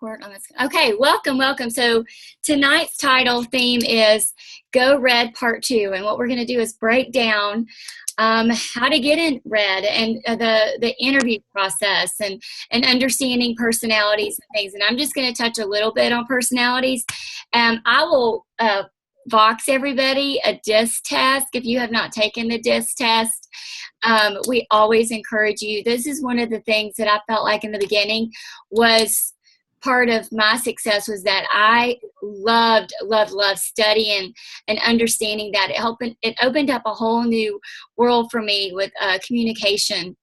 Record on this. Okay, welcome. So tonight's title theme is Go Red Part 2. And what we're going to do is break down how to get in red and the interview process and understanding personalities and things. And I'm just going to touch a little bit on personalities. I will Vox everybody a DISC test. If you have not taken the DISC test, we always encourage you. This is one of the things that I felt like in the beginning was part of my success, was that I loved studying and understanding that. It opened up a whole new world for me with communication.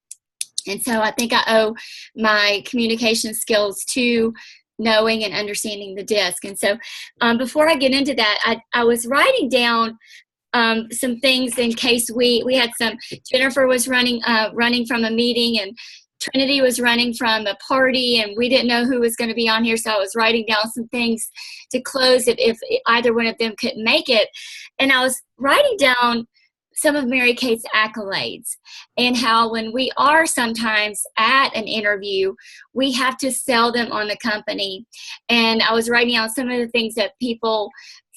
And so I think I owe my communication skills to knowing and understanding the DISC. And so before I get into that, I was writing down some things in case we had some. Jennifer was running from a meeting, and Trinity was running from a party, and we didn't know who was going to be on here, so I was writing down some things to close if either one of them couldn't make it. And I was writing down some of Mary Kate's accolades and how when we are sometimes at an interview, we have to sell them on the company. And I was writing out some of the things that people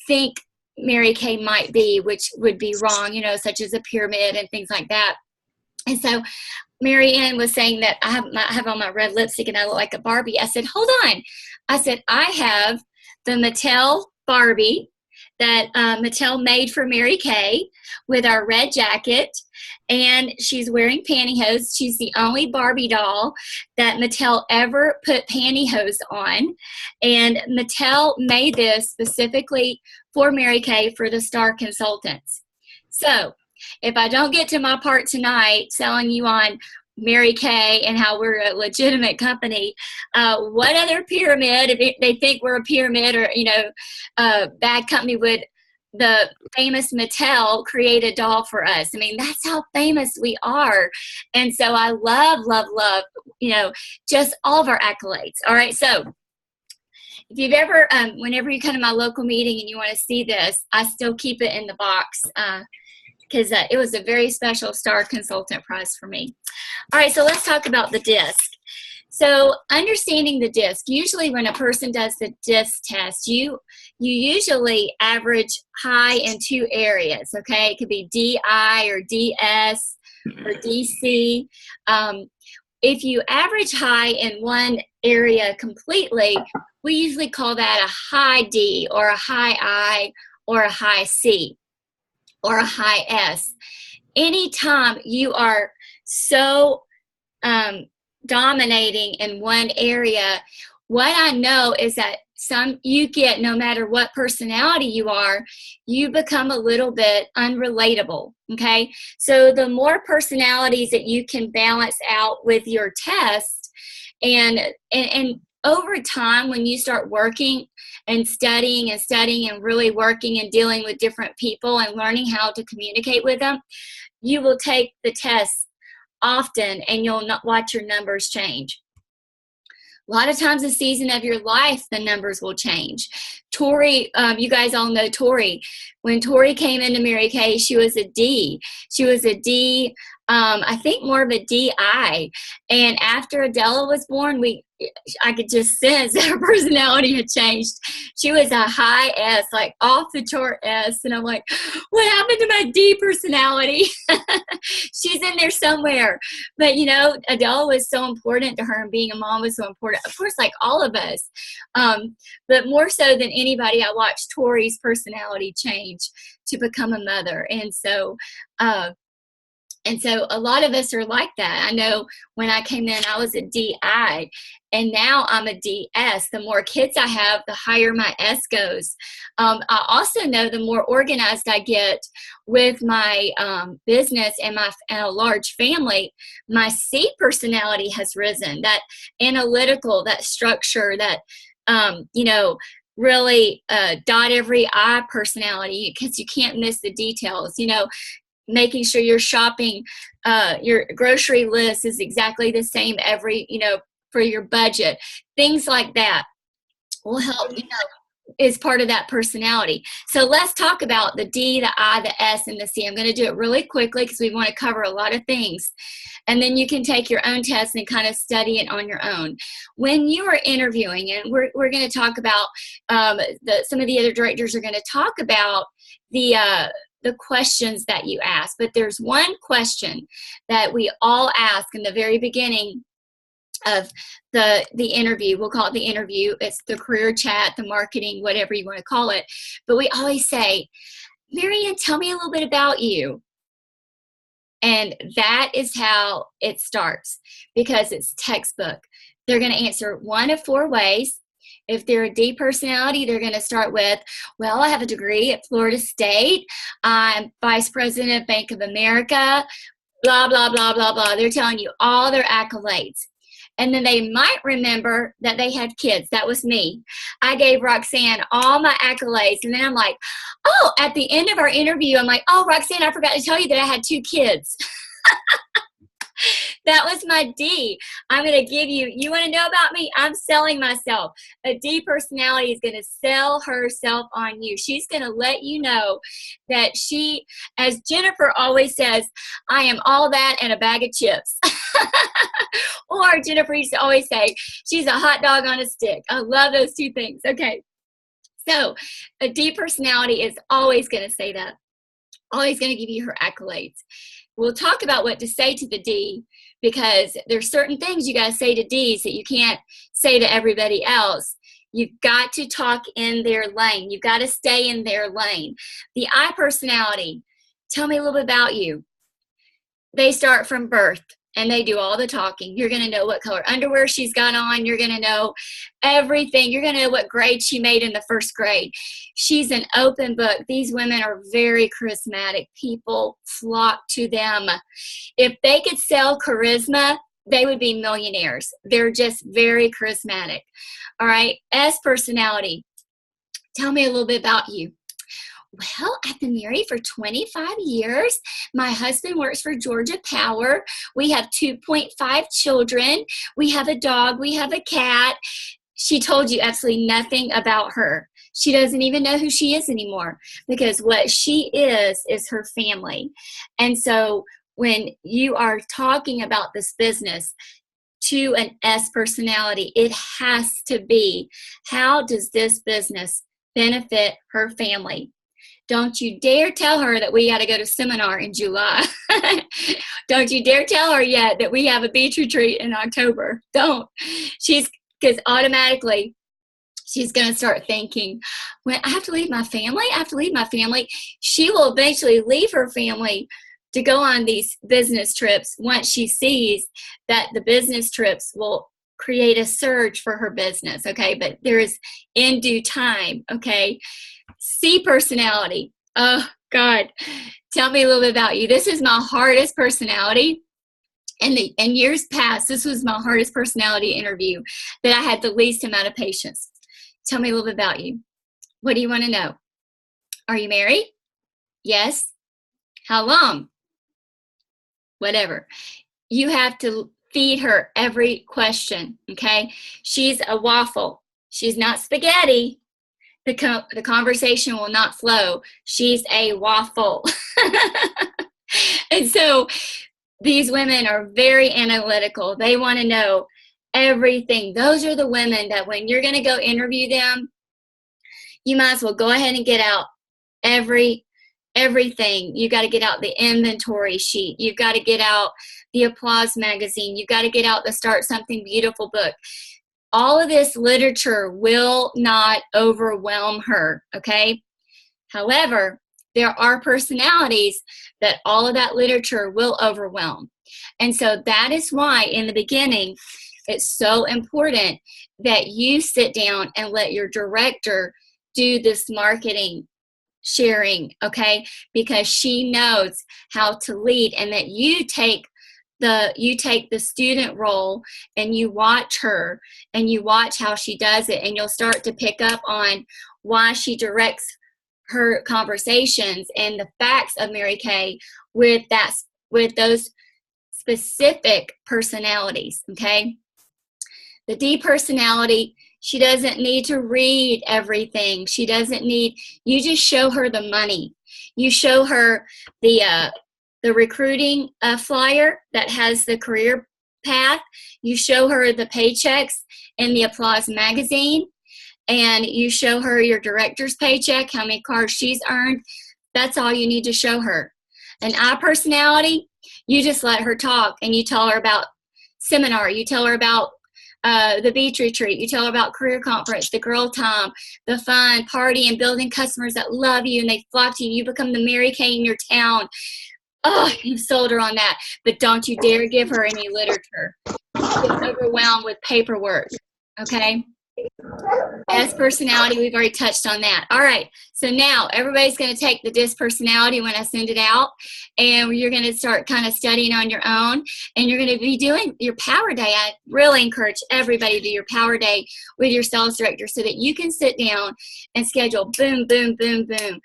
think Mary Kate might be, which would be wrong, such as a pyramid and things like that. And so Mary Ann was saying that I have on my red lipstick and I look like a Barbie. I said, hold on. I said, I have the Mattel Barbie that Mattel made for Mary Kay with our red jacket, and she's wearing pantyhose. She's the only Barbie doll that Mattel ever put pantyhose on, and Mattel made this specifically for Mary Kay for the Star Consultants. So if I don't get to my part tonight selling you on Mary Kay and how we're a legitimate company, what other pyramid, if they think we're a pyramid or, bad company, would the famous Mattel create a doll for us? I mean, that's how famous we are. And so I love, just all of our accolades. All right. So if you've ever, whenever you come to my local meeting and you want to see this, I still keep it in the box, because it was a very special Star Consultant prize for me. All right, so let's talk about the DISC. So understanding the DISC, usually when a person does the DISC test, you usually average high in two areas, okay? It could be DI or DS or DC. If you average high in one area completely, we usually call that a high D or a high I or a high C or a high S. Anytime you are so dominating in one area, what I know is that you get, no matter what personality you are, you become a little bit unrelatable, okay? So the more personalities that you can balance out with your test, and over time, when you start working and studying and really working and dealing with different people and learning how to communicate with them, you will take the test often and you'll not watch your numbers change. A lot of times a season of your life, the numbers will change. Tori, you guys all know Tori. When Tori came into Mary Kay, she was a D. She was a D, I think more of a DI. And after Adela was born, I could just sense that her personality had changed. She was a high S, like off the chart S. And I'm like, what happened to my D personality? She's in there somewhere. But, Adela was so important to her, and being a mom was so important. Of course, like all of us. But more so than anybody, I watched Tori's personality change to become a mother. And so a lot of us are like that. I know when I came in, I was a DI, and now I'm a DS. The more kids I have, the higher my S goes. I also know the more organized I get with my business and a large family, my C personality has risen. That analytical, that structure, that, really dot every I personality, because you can't miss the details, making sure your shopping, your grocery list is exactly the same for your budget. Things like that will help, is part of that personality. So let's talk about the D, the I, the S, and the C. I'm going to do it really quickly because we want to cover a lot of things. And then you can take your own test and kind of study it on your own. When you are interviewing, and we're going to talk about, some of the other directors are going to talk about the questions that you ask. But there's one question that we all ask in the very beginning of the interview. We'll call it the interview. It's the career chat, the marketing, whatever you want to call it. But we always say, Marianne, tell me a little bit about you. And that is how it starts, because it's textbook. They're going to answer one of 4 ways. If they're a D personality, they're going to start with, well, I have a degree at Florida State. I'm vice president of Bank of America, blah, blah, blah, blah, blah. They're telling you all their accolades. And then they might remember that they had kids. That was me. I gave Roxanne all my accolades. And then I'm like, oh, at the end of our interview, I'm like, oh, Roxanne, I forgot to tell you that I had 2 kids. That was my D. I'm going to give you, you want to know about me? I'm selling myself. A D personality is going to sell herself on you. She's going to let you know that she, as Jennifer always says, I am all that and a bag of chips. Or Jennifer used to always say, she's a hot dog on a stick. I love those 2 things. Okay. So a D personality is always going to say that. Always going to give you her accolades. We'll talk about what to say to the D, because there's certain things you got to say to Ds that you can't say to everybody else. You've got to talk in their lane. You've got to stay in their lane. The I personality, tell me a little bit about you. They start from birth and they do all the talking. You're going to know what color underwear she's got on. You're going to know everything. You're going to know what grade she made in the 1st grade. She's an open book. These women are very charismatic. People flock to them. If they could sell charisma, they would be millionaires. They're just very charismatic. All right. S personality. Tell me a little bit about you. Well, I've been married for 25 years. My husband works for Georgia Power. We have 2.5 children. We have a dog. We have a cat. She told you absolutely nothing about her. She doesn't even know who she is anymore, because what she is her family. And so when you are talking about this business to an S personality, it has to be, how does this business benefit her family? Don't you dare tell her that we got to go to seminar in July. Don't you dare tell her yet that we have a beach retreat in October. Don't. Because automatically she's going to start thinking, well, I have to leave my family. I have to leave my family. She will eventually leave her family to go on these business trips once she sees that the business trips will create a surge for her business. Okay. But there is in due time. Okay. C personality. Oh, God. Tell me a little bit about you. This is my hardest personality. In years past, this was my hardest personality interview that I had the least amount of patience. Tell me a little bit about you. What do you want to know? Are you married? Yes. How long? Whatever. You have to feed her every question, okay? She's a waffle. She's not spaghetti. The conversation will not flow. She's a waffle. And so these women are very analytical. They want to know everything. Those are the women that when you're going to go interview them, you might as well go ahead and get out everything. You got to get out the inventory sheet. You've got to get out the Applause magazine. You've got to get out the Start Something Beautiful book. All of this literature will not overwhelm her, okay? However, there are personalities that all of that literature will overwhelm. And so that is why in the beginning, it's so important that you sit down and let your director do this marketing sharing, okay? Because she knows how to lead, and that you take the student role and you watch her and you watch how she does it, and you'll start to pick up on why she directs her conversations and the facts of Mary Kay with those specific personalities, okay? The D personality, She doesn't need to read everything. She doesn't need, you just show her the money. You show her the recruiting flyer that has the career path. You show her the paychecks in the Applause magazine, and you show her your director's paycheck, how many cars she's earned. That's all you need to show her. An I personality, you just let her talk, and you tell her about seminar, you tell her about the beach retreat, you tell her about career conference, the girl time, the fun, party, and building customers that love you and they flock to you. You become the Mary Kay in your town. Oh, you sold her on that. But don't you dare give her any literature. She gets overwhelmed with paperwork. Okay? S personality, we've already touched on that. All right, so now everybody's going to take the DISC personality when I send it out, and you're going to start kind of studying on your own, and you're going to be doing your power day. I really encourage everybody to do your power day with your sales director so that you can sit down and schedule boom, boom, boom, boom,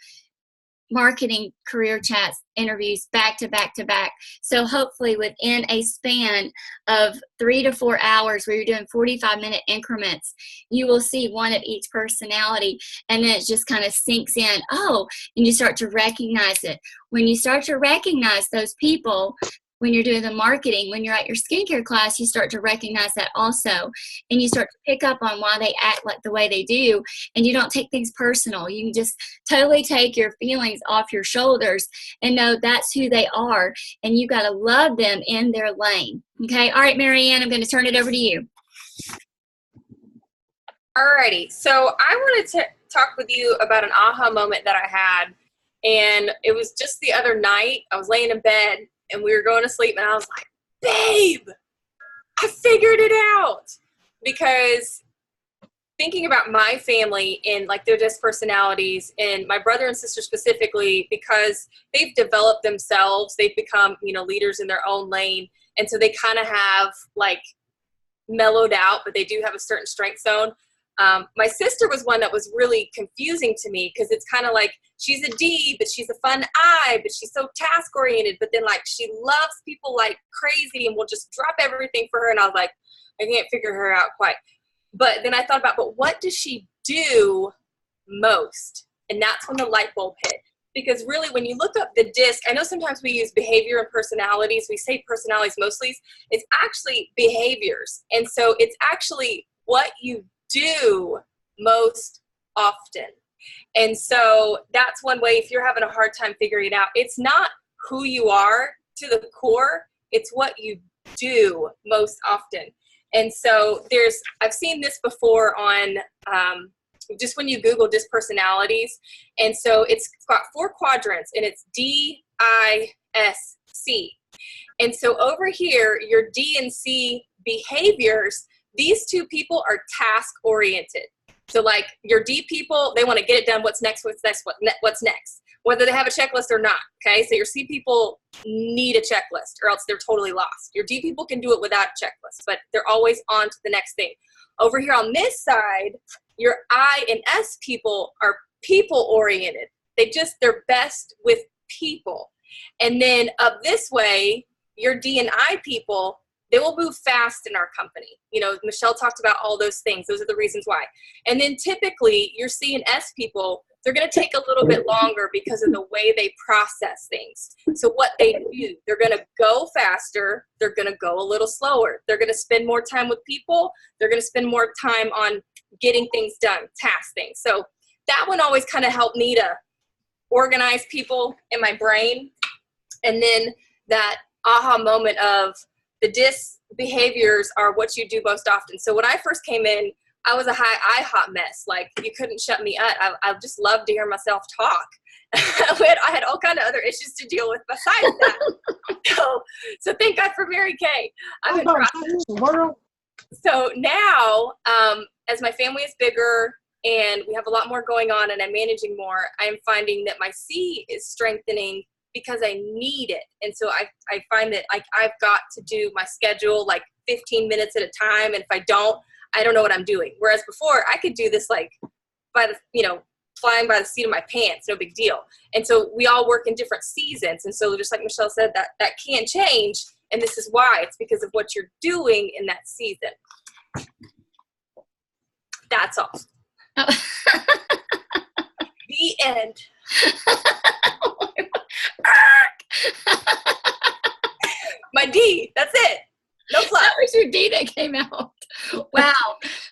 marketing, career chats, interviews back to back to back. So hopefully within a span of 3 to 4 hours where you're doing 45-minute increments, you will see one of each personality, and then it just kind of sinks in. Oh, and you start to recognize it. When you start to recognize those people, when you're doing the marketing, when you're at your skincare class, you start to recognize that also. And you start to pick up on why they act like the way they do. And you don't take things personal. You can just totally take your feelings off your shoulders and know that's who they are. And you got to love them in their lane. Okay. All right, Marianne, I'm going to turn it over to you. Alrighty. So I wanted to talk with you about an aha moment that I had. And it was just the other night. I was laying in bed and we were going to sleep, and I was like, babe, I figured it out. Because thinking about my family and like their DISC personalities, and my brother and sister specifically, because they've developed themselves, they've become, you know, leaders in their own lane. And so they kind of have like mellowed out, but they do have a certain strength zone. My sister was one that was really confusing to me, because it's kind of like she's a D, but she's a fun I, but she's so task oriented, but then like she loves people like crazy and will just drop everything for her. And I was like, I can't figure her out quite. But then I thought about, but what does she do most? And that's when the light bulb hit. Because really, when you look up the DISC, I know sometimes we use behavior and personalities. We say personalities mostly. It's actually behaviors. And so it's actually what you do most often. And so that's one way, if you're having a hard time figuring it out, it's not who you are to the core, it's what you do most often. And so I've seen this before on just when you Google DISC personalities. And so it's got 4 quadrants, and it's D, I, S, C. And so over here, your D and C behaviors, these 2 people are task oriented. So like your D people, they want to get it done. What's next? What's next? What's next? Whether they have a checklist or not. Okay. So your C people need a checklist, or else they're totally lost. Your D people can do it without a checklist, but they're always on to the next thing. Over here on this side, your I and S people are people oriented. They're best with people. And then up this way, your D and I people, they will move fast in our company. You know, Michelle talked about all those things. Those are the reasons why. And then typically your C and S people, they're going to take a little bit longer because of the way they process things. So what they do, they're going to go faster. They're going to go a little slower. They're going to spend more time with people. They're going to spend more time on getting things done, task things. So that one always kind of helped me to organize people in my brain. And then that aha moment of the DISC behaviors are what you do most often. So when I first came in, I was a high IHOP mess. Like, you couldn't shut me up. I just loved to hear myself talk. I had all kind of other issues to deal with besides that. So thank God for Mary Kay. So now, as my family is bigger and we have a lot more going on and I'm managing more, I'm finding that my C is strengthening because I need it. And so I find that I've got to do my schedule like 15 minutes at a time. And if I don't know what I'm doing. Whereas before I could do this like by the, flying by the seat of my pants, no big deal. And so we all work in different seasons. And so just like Michelle said, that can change. And this is why. It's because of what you're doing in that season. That's all. Oh. The end. My D. That's it. No fluff. That was your D that came out. Wow.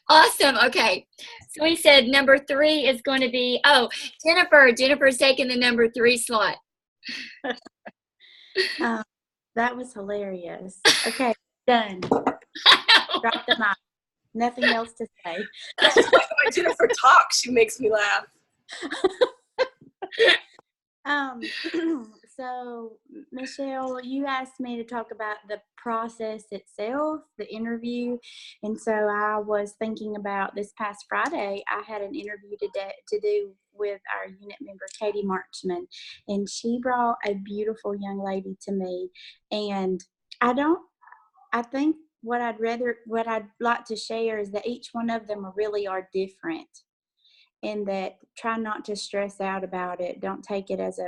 Awesome. Okay. So we said number 3 is going to be, Jennifer. Jennifer's taking the number 3 slot. That was hilarious. Okay, done. Drop the mic. Nothing else to say. That's just like when Jennifer talks, she makes me laugh. So, Michelle, you asked me to talk about the process itself, the interview. And so I was thinking about this past Friday, I had an interview to do with our unit member, Katie Marchman. And she brought a beautiful young lady to me. And I think what I'd like to share is that each one of them really are different. And that try not to stress out about it. Don't take it as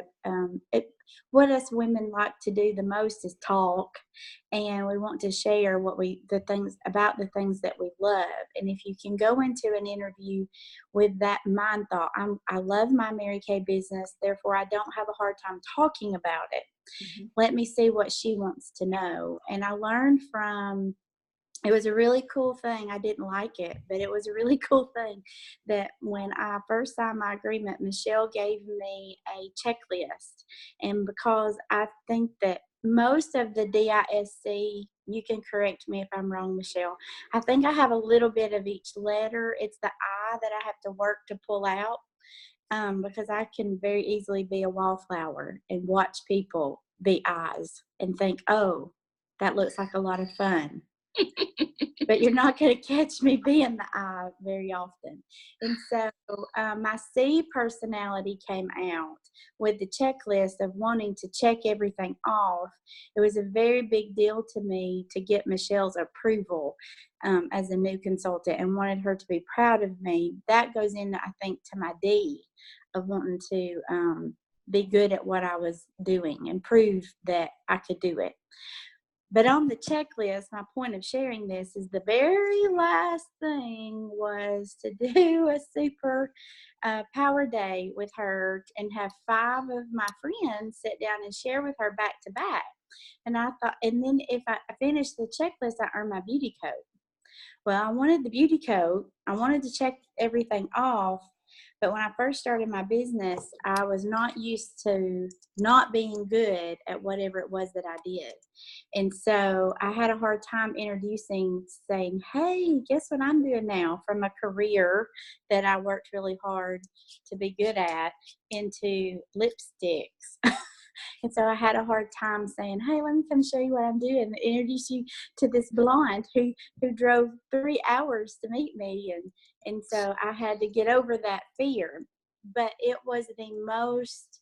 what us women like to do the most is talk, and we want to share the things that we love. And if you can go into an interview with that mind thought, I love my Mary Kay business, therefore I don't have a hard time talking about it. Mm-hmm. Let me see what she wants to know. And I learned it was a really cool thing. I didn't like it, but it was a really cool thing that when I first signed my agreement, Michelle gave me a checklist. And because I think that most of the DISC, you can correct me if I'm wrong, Michelle, I think I have a little bit of each letter. It's the I that I have to work to pull out, because I can very easily be a wallflower and watch people be I's and think, oh, that looks like a lot of fun. But you're not going to catch me being the I very often. And so my C personality came out with the checklist of wanting to check everything off. It was a very big deal to me to get Michelle's approval as a new consultant, and wanted her to be proud of me. That goes in, I think, to my D of wanting to be good at what I was doing and prove that I could do it. But on the checklist, my point of sharing this is the very last thing was to do a super power day with her and have 5 of my friends sit down and share with her back to back. And I thought, and then if I finished the checklist, I earned my beauty coat. Well, I wanted the beauty coat. I wanted to check everything off. But when I first started my business, I was not used to not being good at whatever it was that I did. And so I had a hard time saying, hey, guess what I'm doing now, from a career that I worked really hard to be good at into lipsticks. And so I had a hard time saying, hey, let me come show you what I'm doing and introduce you to this blonde who drove 3 hours to meet me. And so I had to get over that fear. But it was the most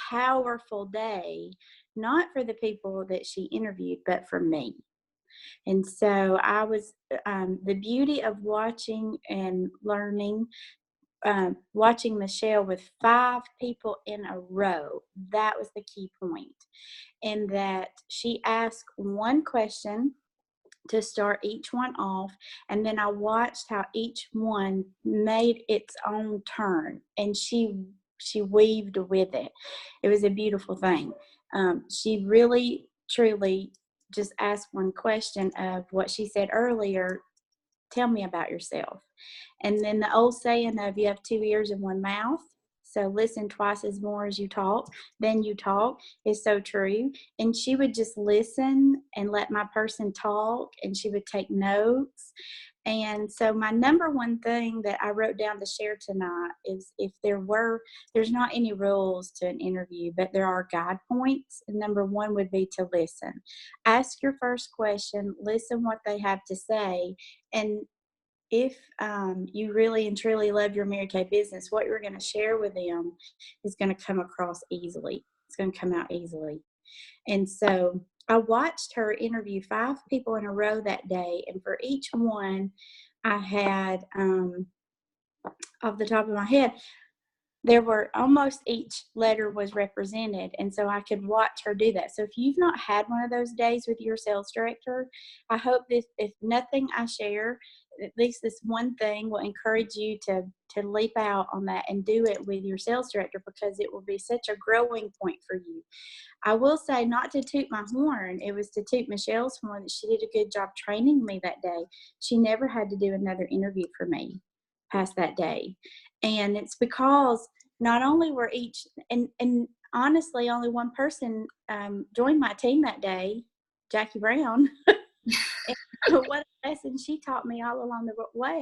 powerful day, not for the people that she interviewed, but for me. And so I was, the beauty of watching and learning, watching Michelle with 5 people in a row, that was the key point. In that she asked one question to start each one off, and then I watched how each one made its own turn, and she weaved with it. It was a beautiful thing. She really, truly just asked one question of what she said earlier, tell me about yourself. And then the old saying of you have 2 ears and 1 mouth, so listen twice as more as you talk, then you talk, is so true. And she would just listen and let my person talk, and she would take notes. And so my number one thing that I wrote down to share tonight is, if there's not any rules to an interview, but there are guide points. And number 1 would be to listen. Ask your first question, listen what they have to say, and if you really and truly love your Mary Kay business, what you're going to share with them is going to come across easily. It's going to come out easily. And so I watched her interview 5 people in a row that day. And for each one, I had, off the top of my head, there were almost each letter was represented. And so I could watch her do that. So if you've not had one of those days with your sales director, I hope that if nothing I share at least this one thing will encourage you to leap out on that and do it with your sales director, because it will be such a growing point for you. I will say, not to toot my horn, it was to toot Michelle's horn, that she did a good job training me that day. She never had to do another interview for me past that day. And it's because not only were each, and honestly, only one person joined my team that day, Jackie Brown. And what a lesson she taught me all along the way.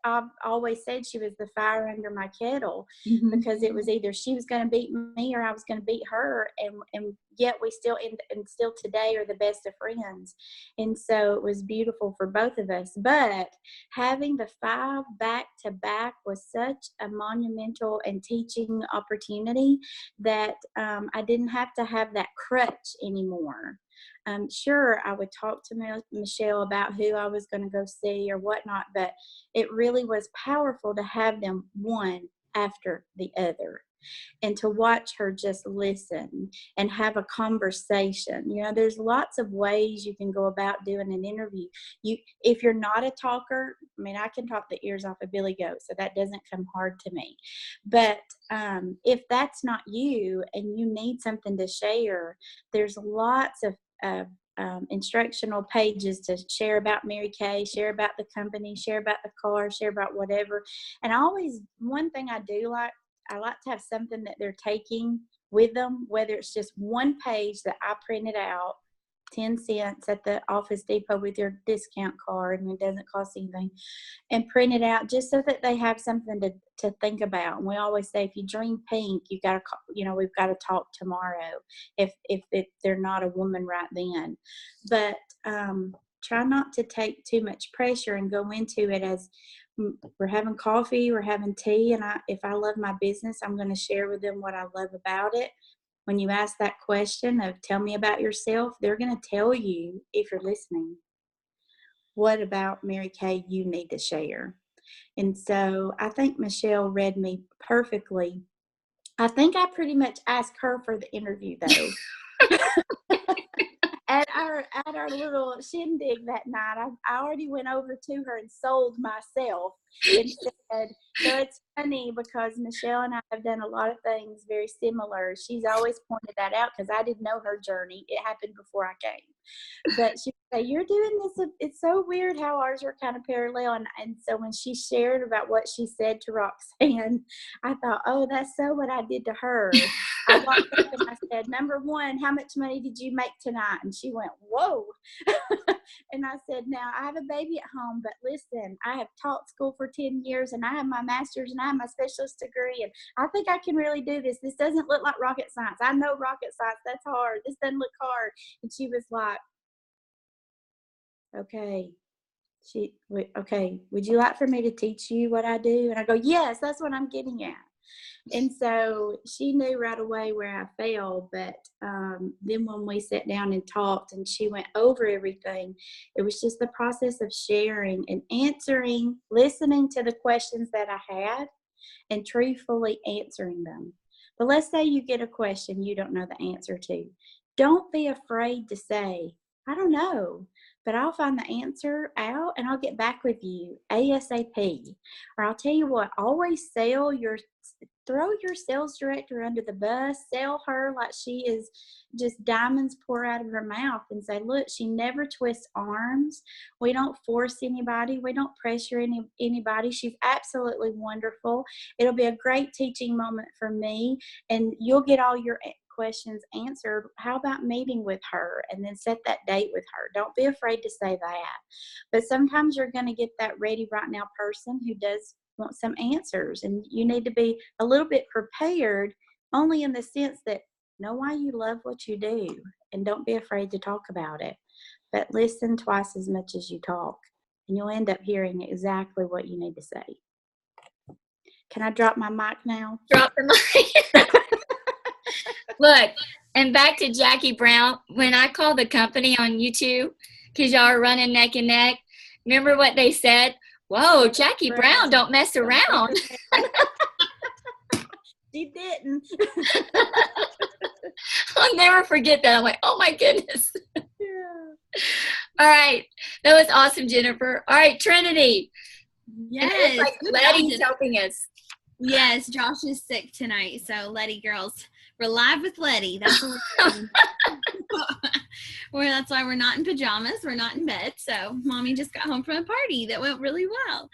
I've always said she was the fire under my kettle, because it was either she was going to beat me or I was going to beat her, and yet we still and still today are the best of friends. And so it was beautiful for both of us. But having the 5 back to back was such a monumental and teaching opportunity that I didn't have to have that crutch anymore. Sure, I would talk to Michelle about who I was going to go see or whatnot, but it really was powerful to have them one after the other, and to watch her just listen and have a conversation. There's lots of ways you can go about doing an interview. If you're not a talker, I can talk the ears off a billy goat, so that doesn't come hard to me. But if that's not you and you need something to share, there's lots of instructional pages to share about Mary Kay, share about the company, share about the car, share about whatever. And one thing I do like, I like to have something that they're taking with them, whether it's just one page that I printed out, 10 cents at the Office Depot with your discount card, and it doesn't cost anything, and print it out just so that they have something to think about. And we always say, if you dream pink, we've got to talk tomorrow, if they're not a woman right then. But try not to take too much pressure and go into it as, we're having coffee, we're having tea, and if I love my business, I'm going to share with them what I love about it. When you ask that question of tell me about yourself, they're going to tell you, if you're listening, what about Mary Kay you need to share. And so I think Michelle read me perfectly. I think I pretty much asked her for the interview, though. At our little shindig that night, I already went over to her and sold myself instead. So it's funny because Michelle and I have done a lot of things very similar. She's always pointed that out because I didn't know her journey. It happened before I came. But she would say, you're doing this. It's so weird how ours are kind of parallel. And so when she shared about what she said to Roxanne, I thought, oh, that's so what I did to her. I walked up and I said, number one, how much money did you make tonight? And she went, whoa. And I said, now I have a baby at home, but listen, I have taught school for 10 years and I have my master's and I have my specialist degree. And I think I can really do this. This doesn't look like rocket science. I know rocket science. That's hard. This doesn't look hard. And she was like, okay. Okay, would you like for me to teach you what I do? And I go, yes, that's what I'm getting at. And so she knew right away where I fell. But then when we sat down and talked and she went over everything, it was just the process of sharing and answering, listening to the questions that I had and truthfully answering them. But let's say you get a question you don't know the answer to. Don't be afraid to say, I don't know, but I'll find the answer out and I'll get back with you ASAP. Or I'll tell you what, always throw your sales director under the bus, sell her like she is just diamonds pour out of her mouth and say, look, she never twists arms. We don't force anybody. We don't pressure anybody. She's absolutely wonderful. It'll be a great teaching moment for me and you'll get all your questions answered. How about meeting with her and then set that date with her? Don't be afraid to say that. But sometimes you're going to get that ready right now person who does want some answers, and you need to be a little bit prepared, only in the sense that know why you love what you do and don't be afraid to talk about it, but listen twice as much as you talk and you'll end up hearing exactly what you need to say. Can I drop my mic now? Drop the mic. Look, and back to Jackie Brown, when I called the company on YouTube because y'all are running neck and neck, remember what they said? Whoa, Jackie Brown don't mess around. She didn't. I'll never forget that. I'm like, oh my goodness. Yeah. All right. That was awesome, Jennifer. All right, Trinity. And it's Yes. like Good Letty's job, helping us. Yes, Josh is sick tonight, so Letty girls, we're live with Letty. That's what we're doing. That's why we're not in pajamas. We're not in bed. So mommy just got home from a party that went really well.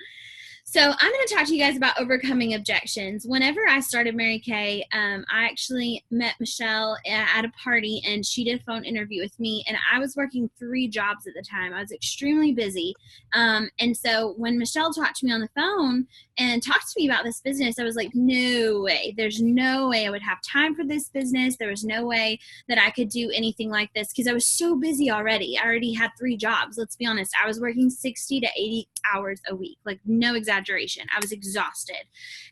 So I'm going to talk to you guys about overcoming objections. Whenever I started Mary Kay, I actually met Michelle at a party, and she did a phone interview with me, and I was working 3 jobs at the time. I was extremely busy. And so when Michelle talked to me on the phone and talked to me about this business, I was like, no way. There's no way I would have time for this business. There was no way that I could do anything like this because I was so busy already. I already had 3 jobs. Let's be honest. I was working 60 to 80 hours a week, like no exaggeration. I was exhausted.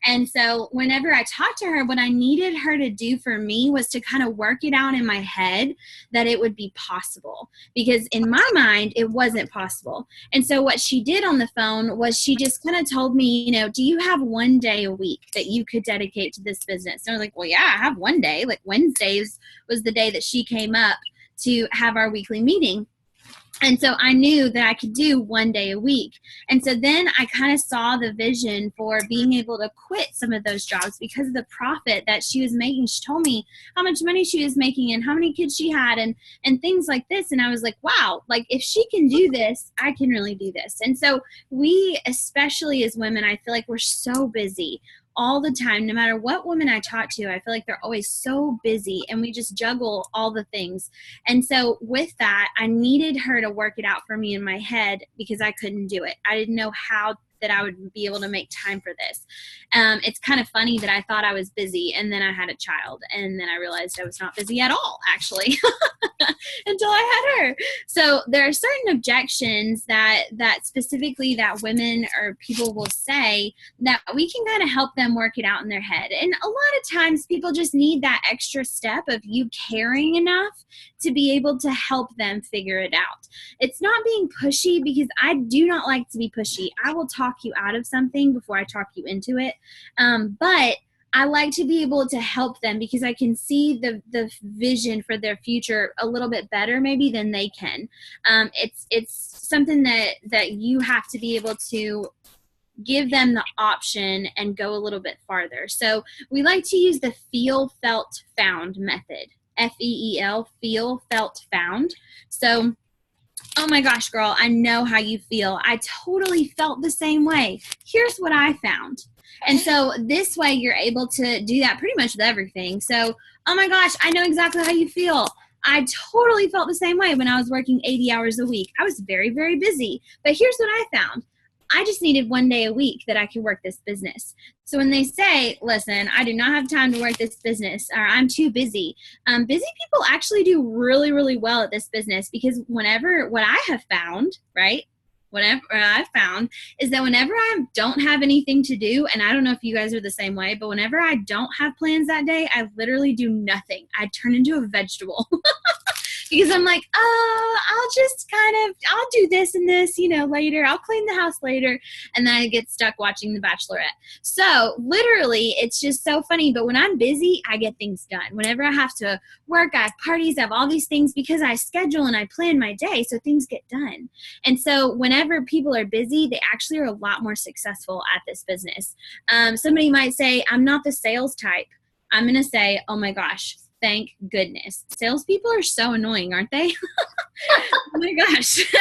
And so whenever I talked to her, what I needed her to do for me was to kind of work it out in my head that it would be possible, because in my mind, it wasn't possible. And so what she did on the phone was she just kind of told me, do you have one day a week that you could dedicate to this business? And I was like, well, yeah, I have one day. Like Wednesdays was the day that she came up to have our weekly meeting. And so I knew that I could do one day a week. And so then I kind of saw the vision for being able to quit some of those jobs because of the profit that she was making. She told me how much money she was making and how many kids she had and things like this. And I was like, wow, like if she can do this, I can really do this. And so we, especially as women, I feel like we're so busy all the time. No matter what woman I talk to, I feel like they're always so busy and we just juggle all the things. And so with that, I needed her to work it out for me in my head because I couldn't do it. I didn't know how that I would be able to make time for this. It's kind of funny that I thought I was busy and then I had a child and then I realized I was not busy at all, actually, until I had her. So there are certain objections that specifically that women or people will say that we can kind of help them work it out in their head. And a lot of times people just need that extra step of you caring enough to be able to help them figure it out. It's not being pushy, because I do not like to be pushy. I will talk you out of something before I talk you into it. But I like to be able to help them because I can see the vision for their future a little bit better maybe than they can. It's something that you have to be able to give them the option and go a little bit farther. So we like to use the feel, felt, found method. FEEL, feel, felt, found. So, oh my gosh, girl, I know how you feel. I totally felt the same way. Here's what I found. And so this way you're able to do that pretty much with everything. So, oh my gosh, I know exactly how you feel. I totally felt the same way when I was working 80 hours a week. I was very, very busy. But here's what I found. I just needed one day a week that I could work this business. So when they say, listen, I do not have time to work this business, or I'm too busy, busy people actually do really, really well at this business, because what I have found, right? Whatever I've found is that whenever I don't have anything to do, and I don't know if you guys are the same way, but whenever I don't have plans that day, I literally do nothing. I turn into a vegetable. Because I'm like, I'll do this and this, later. I'll clean the house later. And then I get stuck watching The Bachelorette. So literally, it's just so funny. But when I'm busy, I get things done. Whenever I have to work, I have parties, I have all these things because I schedule and I plan my day so things get done. And so whenever people are busy, they actually are a lot more successful at this business. Somebody might say, I'm not the sales type. I'm going to say, oh my gosh, thank goodness. Salespeople are so annoying, aren't they? Oh my gosh.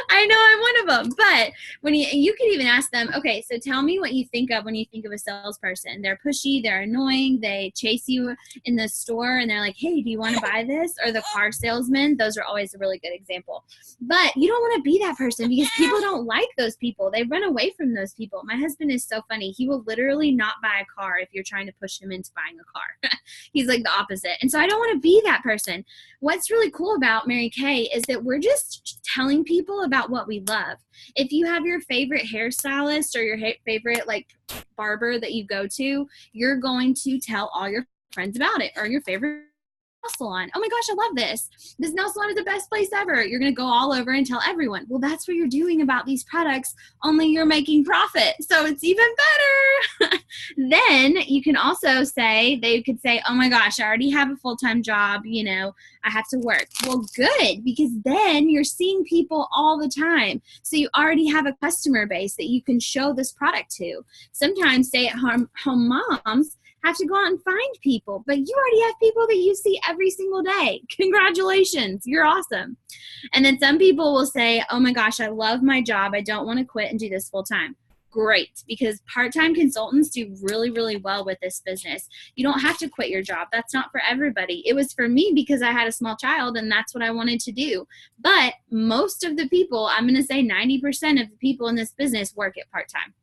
I know I'm one of them. But when you could even ask them, okay, so tell me what you think of when you think of a salesperson. They're pushy, they're annoying, they chase you in the store and they're like, hey, do you want to buy this? Or the car salesman. Those are always a really good example. But you don't want to be that person because people don't like those people. They run away from those people. My husband is so funny. He will literally not buy a car if you're trying to push him into buying a car. He's like the opposite. And so I don't want to be that person. What's really cool about Mary Kay is that we're just telling people about what we love. If you have your favorite hairstylist or your favorite barber that you go to, you're going to tell all your friends about it, or your favorite salon. Oh my gosh, I love this. This nail salon is the best place ever. You're going to go all over and tell everyone. Well, that's what you're doing about these products, only you're making profit. So it's even better. Then you can also say, they could say, oh my gosh, I already have a full-time job. You know, I have to work. Well, good, because then you're seeing people all the time. So you already have a customer base that you can show this product to. Sometimes stay-at-home moms have to go out and find people, but you already have people that you see every single day. Congratulations, you're awesome. And then some people will say, oh my gosh, I love my job. I don't want to quit and do this full time. Great, because part-time consultants do really, really well with this business. You don't have to quit your job. That's not for everybody. It was for me because I had a small child and that's what I wanted to do. But most of the people, I'm going to say 90% of the people in this business work at part-time.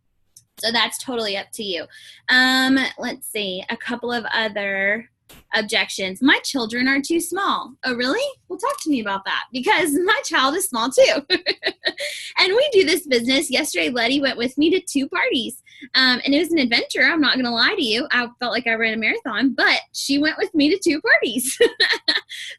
So that's totally up to you. Let's see, a couple of other objections. My children are too small. Oh, really? Well, talk to me about that, because my child is small too. And we do this business. Yesterday, Letty went with me to 2 parties. And it was an adventure. I'm not going to lie to you. I felt like I ran a marathon, but she went with me to 2 parties.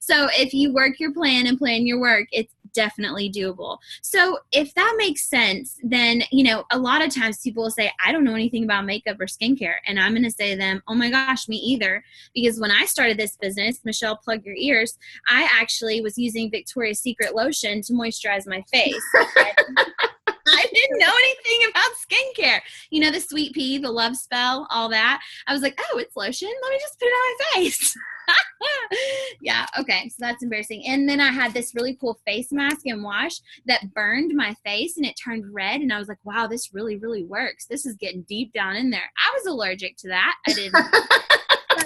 So if you work your plan and plan your work, it's definitely doable. So if that makes sense, then, you know, a lot of times people will say, I don't know anything about makeup or skincare. And I'm going to say to them, oh my gosh, me either. Because when I started this business, Michelle, plug your ears, I actually was using Victoria's Secret lotion to moisturize my face. I didn't know anything about skincare. You know, the Sweet Pea, the Love Spell, all that. I was like, oh, it's lotion. Let me just put it on my face. Yeah, okay, so that's embarrassing. And then I had this really cool face mask and wash that burned my face and it turned red. And I was like, wow, this really, really works. This is getting deep down in there. I was allergic to that. I didn't.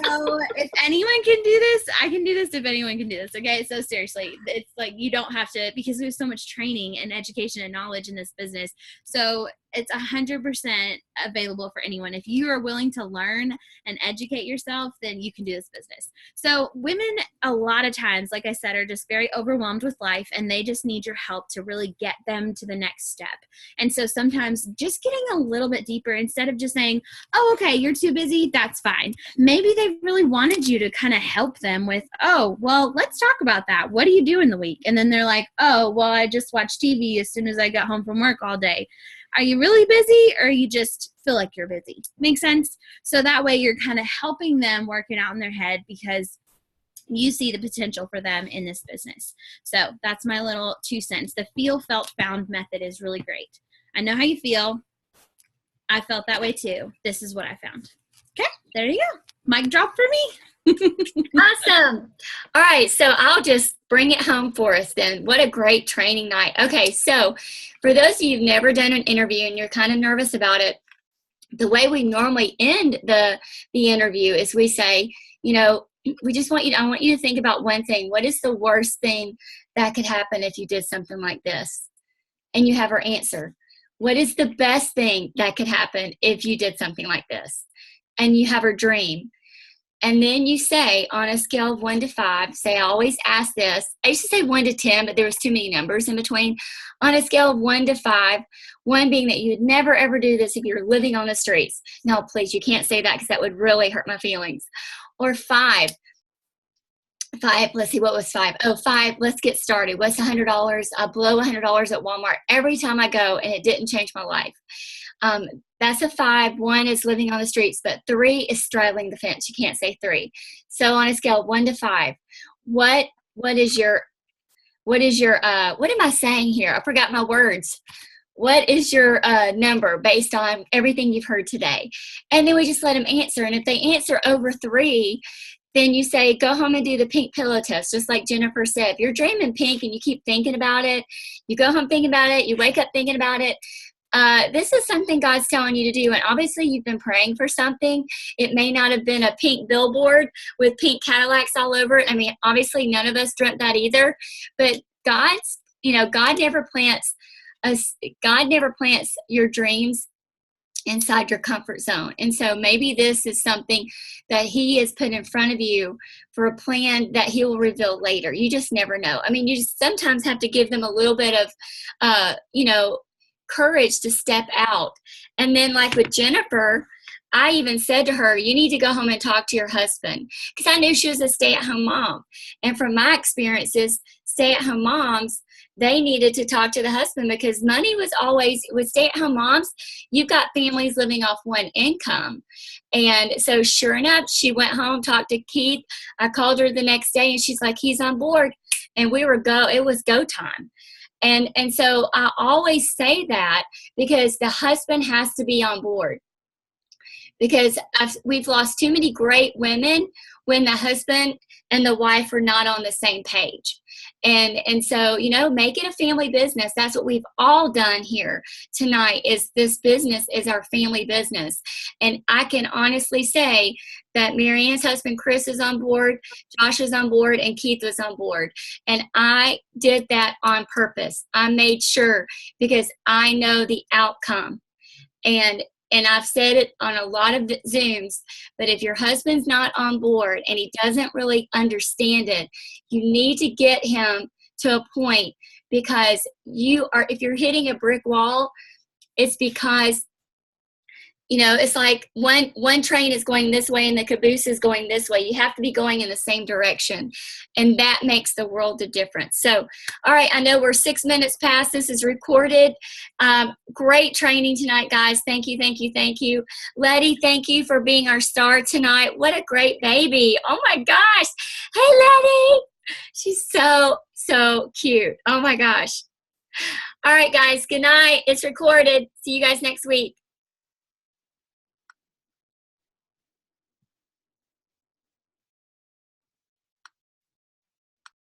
So if anyone can do this, I can do this if anyone can do this, okay? So seriously, it's like you don't have to, because there's so much training and education and knowledge in this business. So it's 100% available for anyone. If you are willing to learn and educate yourself, then you can do this business. So women, a lot of times, like I said, are just very overwhelmed with life, and they just need your help to really get them to the next step. And so sometimes just getting a little bit deeper, instead of just saying, oh, okay, you're too busy, that's fine. Maybe they really wanted you to kind of help them with, oh, well, let's talk about that. What do you do in the week? And then they're like, oh, well, I just watch TV as soon as I get home from work all day. Are you really busy, or you just feel like you're busy? Make sense? So that way you're kind of helping them work it out in their head, because you see the potential for them in this business. So that's my little 2 cents. The feel, felt, found method is really great. I know how you feel. I felt that way too. This is what I found. Okay, there you go. Mic drop for me. Awesome. All right, so I'll just bring it home for us then. What a great training night. Okay, so for those of you who've never done an interview and you're kind of nervous about it, the way we normally end the interview is we say, you know, I want you to think about one thing. What is the worst thing that could happen if you did something like this? And you have her answer. What is the best thing that could happen if you did something like this? And you have her dream. And then you say, on a scale of 1 to 5, say, I always ask this. I used to say 1 to 10, but there was too many numbers in between. On a scale of 1 to 5, 1 being that you would never, ever do this if you're living on the streets. No, please, you can't say that, because that would really hurt my feelings. Or 5. 5, let's see, what was 5? Oh, 5, let's get started. What's $100? I blow $100 at Walmart every time I go, and it didn't change my life. That's a 5. 1 is living on the streets, but 3 is straddling the fence. You can't say 3. So on a scale of 1 to 5, what am I saying here? I forgot my words. What is your number based on everything you've heard today? And then we just let them answer. And if they answer over 3, then you say, go home and do the pink pillow test, just like Jennifer said. If you're dreaming pink and you keep thinking about it, you go home thinking about it, you wake up thinking about it, this is something God's telling you to do. And obviously you've been praying for something. It may not have been a pink billboard with pink Cadillacs all over it. I mean, obviously none of us dreamt that either, but God never plants your dreams inside your comfort zone. And so maybe this is something that He has put in front of you for a plan that He will reveal later. You just never know. I mean, you just sometimes have to give them a little bit of, courage to step out. And then like with Jennifer, I even said to her, you need to go home and talk to your husband, because I knew she was a stay-at-home mom. And from my experiences, stay-at-home moms, they needed to talk to the husband, because money was always, with stay-at-home moms, you've got families living off one income. And so sure enough, she went home, talked to Keith. I called her the next day and she's like, he's on board. And it was go time. And so I always say that, because the husband has to be on board. Because we've lost too many great women when the husband and the wife are not on the same page. And so, make it a family business. That's what we've all done here tonight, is this business is our family business. And I can honestly say that Marianne's husband, Chris, is on board, Josh is on board, and Keith was on board. And I did that on purpose. I made sure, because I know the outcome. And I've said it on a lot of Zooms, but if your husband's not on board and he doesn't really understand it, you need to get him to a point, because if you're hitting a brick wall, it's because, it's like one train is going this way and the caboose is going this way. You have to be going in the same direction. And that makes the world of difference. So, all right, I know we're 6 minutes past. This is recorded. Great training tonight, guys. Thank you, thank you, thank you. Letty, thank you for being our star tonight. What a great baby. Oh, my gosh. Hey, Letty. She's so, so cute. Oh, my gosh. All right, guys. Good night. It's recorded. See you guys next week.